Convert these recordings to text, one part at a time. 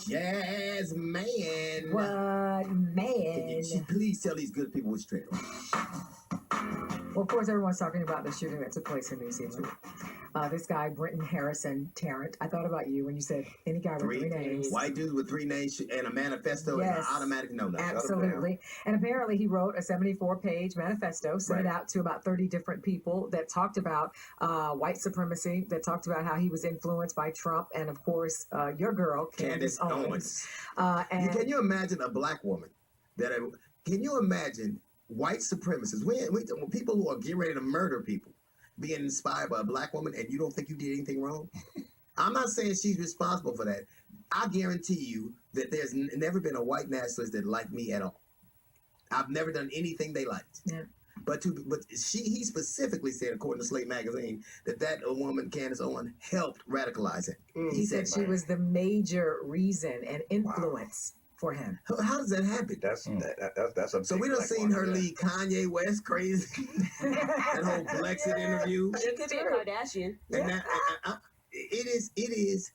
Yes, man. What man? Please tell these good people what's true. Well, of course, everyone's talking about the shooting that took place in New Zealand. This guy, Brenton Harrison Tarrant. I thought about you when you said any guy with three names. White dudes with 3 names and a manifesto and an automatic no. Absolutely. And apparently he wrote a 74-page manifesto, sent it out to about 30 different people that talked about white supremacy, that talked about how he was influenced by Trump and, of course, your girl, Candace Owens. Can you imagine a black woman? Can you imagine white supremacists, when people who are getting ready to murder people, being inspired by a black woman, and you don't think you did anything wrong? I'm not saying she's responsible for that. I guarantee you that there's never been a white nationalist that liked me at all. I've never done anything they liked. Yeah. But he specifically said, according to Slate magazine, that woman, Candace Owens, helped radicalize him. He said she was the major reason and influence for him. How does that happen? That's a so we done seen her lead Kanye West crazy. That whole Brexit interview. It could be a Kardashian. And it is.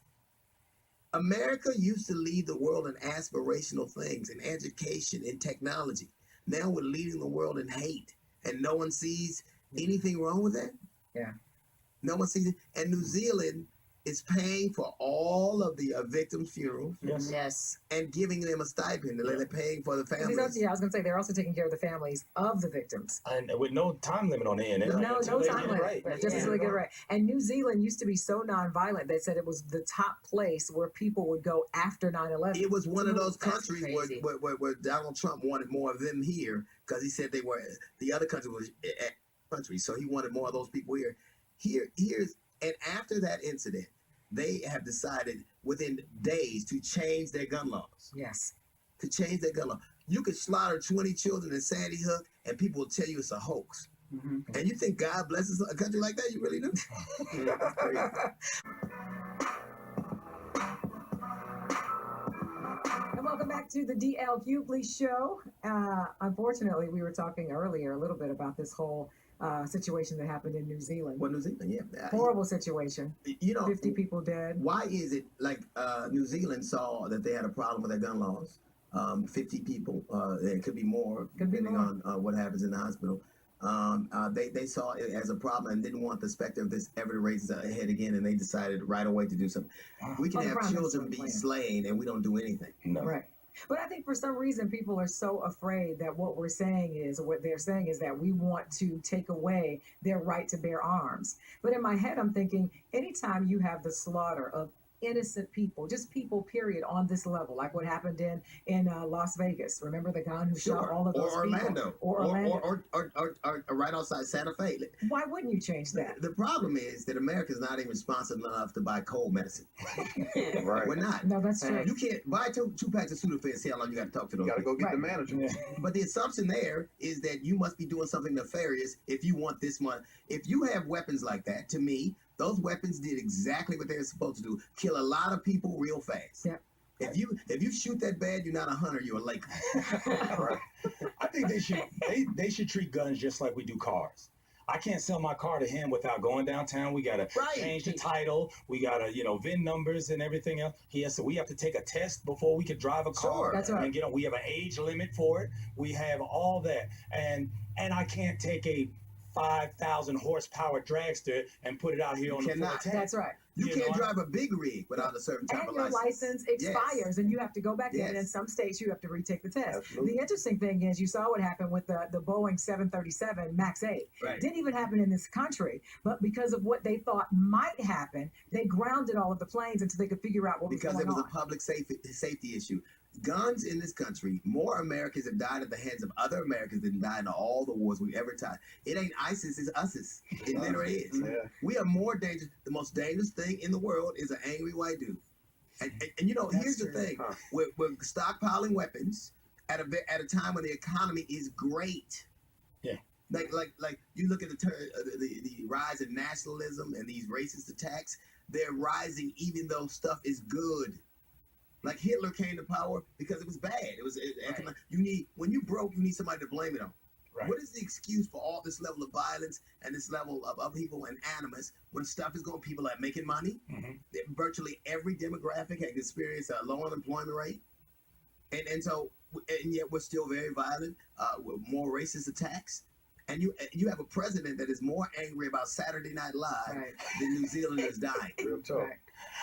America used to lead the world in aspirational things, in education, in technology. Now we're leading the world in hate, and no one sees anything wrong with that. Yeah. No one sees it. And New Zealand is paying for all of the victims' funerals. Yes. And giving them a stipend. They're paying for the families. I was going to say, they're also taking care of the families of the victims. And with no time limit on the end. No time limit. Right. Just until they get it right. And New Zealand used to be so nonviolent, they said it was the top place where people would go after 9/11. It was one of those countries where Donald Trump wanted more of them here, because he said the other country was countries, so he wanted more of those people here. And after that incident, they have decided within days to change their gun laws. Yes. To change their gun law. You could slaughter 20 children in Sandy Hook and people will tell you it's a hoax. Mm-hmm. And you think God blesses a country like that? You really do? That's crazy. And welcome back to the D.L. Hughley Show. Unfortunately, we were talking earlier a little bit about this whole situation that happened in New Zealand. Well, New Zealand, yeah. Horrible situation. 50 people dead. Why is it like New Zealand saw that they had a problem with their gun laws? 50 people, there could be more, depending on what happens in the hospital. They saw it as a problem and didn't want the specter of this ever to raise its head again, and they decided right away to do something. We can have children be slain and we don't do anything. No. Right. But I think for some reason people are so afraid that what they're saying is that we want to take away their right to bear arms. But in my head, I'm thinking, anytime you have the slaughter of innocent people, just people, period, on this level, like what happened in Las Vegas. Remember the guy who shot all of those people? Or Orlando. Or right outside Santa Fe. Why wouldn't you change that? The problem is that America's not even responsible enough to buy cold medicine. Right. We're not. No, that's true. You can't buy two packs of Sudafed and see how long you got to talk to those. You got to go get the manager. Yeah. But the assumption there is that you must be doing something nefarious if you want this money. If you have weapons like that, to me, those weapons did exactly what they were supposed to do: kill a lot of people real fast. Yeah. If you shoot that bad, you're not a hunter, you're a laker. Right. I think they should treat guns just like we do cars. I can't sell my car to him without going downtown. We gotta change the title. We gotta, VIN numbers and everything else. We have to take a test before we could drive a car. Sure. That's right. And we have an age limit for it. We have all that, and I can't take a 5,000 horsepower dragster and put it out here on the 410. That's right. You can't drive a big rig without a certain type of license. And your license expires, and you have to go back in. And in some states, you have to retake the test. Absolutely. The interesting thing is, you saw what happened with the Boeing 737 MAX 8. Right. Didn't even happen in this country, but because of what they thought might happen, they grounded all of the planes until they could figure out what was going on. Because it was a public safety issue. Guns in this country, more Americans have died at the hands of other Americans than died in all the wars we've ever tried. It ain't ISIS, it's us. It literally is. Yeah. We are more dangerous. The most dangerous thing in the world is an angry white dude. And here's the thing. We're stockpiling weapons at a time when the economy is great. Yeah. Like you look at the rise in nationalism and these racist attacks, they're rising even though stuff is good. Like Hitler came to power because it was bad. When you broke, you need somebody to blame it on. Right. What is the excuse for all this level of violence and this level of upheaval and animus when stuff is going? People are making money. Mm-hmm. Virtually every demographic has experienced a low unemployment rate, and yet we're still very violent. With more racist attacks, and you have a president that is more angry about Saturday Night Live Right. than New Zealanders dying. Real talk. Right.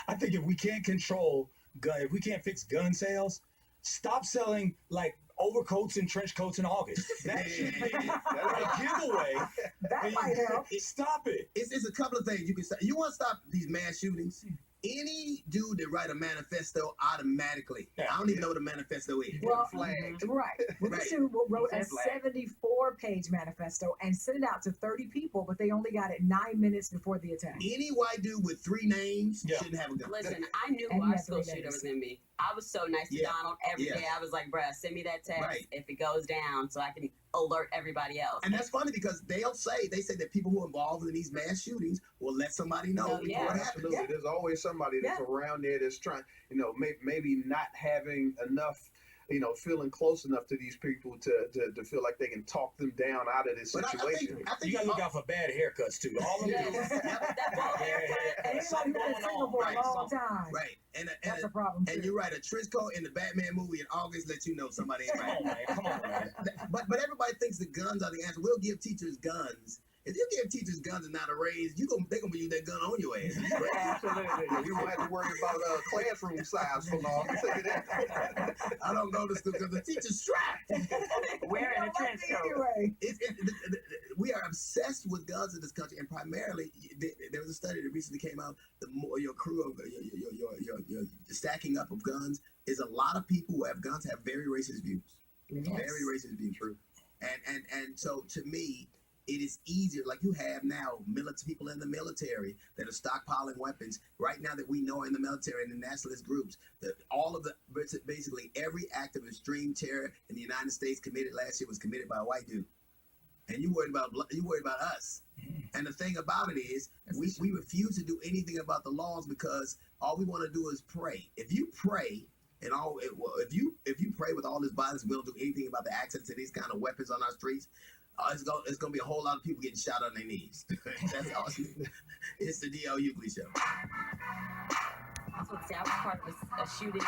I think if we can't if we can't fix gun sales, stop selling like overcoats and trench coats in August. That should be a giveaway. That might help. Stop it. It's a couple of things you can say. You want to stop these mass shootings? Any dude that write a manifesto automatically, Yeah. I don't even know what a manifesto is. Well, Flagged. right. Well, Right. this dude wrote a Said flag. 74-page manifesto and sent it out to 30 people, but they only got it 9 minutes before the attack. Any white dude with 3 names Yeah. shouldn't have a gun. Listen, I knew And who he our had school 3 shooter names. was gonna be. I was so nice to Yeah. Donald every Yeah. day. I was like, bruh, send me that text Right. if it goes down so I can alert everybody else. And that's funny because they say that people who are involved in these mass shootings will let somebody know Oh, before yeah. it happens. Absolutely. There's always somebody that's around there that's trying, maybe not having enough, feeling close enough to these people to feel like they can talk them down out of this But situation. I think You gotta look out for bad haircuts too. All of Yes. them. That ball haircut. And Something anybody who's been going single on. for Right. a long time, right, and that's a problem too. and you're right. A trench coat in the Batman movie in August let you know somebody ain't Come right. on, man. Come on, man. But everybody thinks the guns are the answer. We'll give teachers guns. If you give teachers guns and not a raise, they're gonna use that gun on your ass. Absolutely. We don't have to worry about classroom size for long. I'll tell you that. I don't go to school because the teacher's strapped. Wearing a trench coat. Anyway, We are obsessed with guns in this country, and primarily there was a study that recently came out. The more your crew of your stacking up of guns is a lot of people who have guns have very racist views. yes. Very racist views. True. And so to me, it is easier. Like you have now people in the military that are stockpiling weapons right now that we know are in the military and the nationalist groups. Basically every act of extreme terror in the United States committed last year was committed by a white dude. And you worried about us. And the thing about it is, we refuse to do anything about the laws because all we want to do is pray. If you pray if you pray with all this violence, we don't do anything about the access to these kind of weapons on our streets. It's gonna be a whole lot of people getting shot on their knees. That's all. It's the D.L. Hughley Show. I was about to say, I was part of a shooting.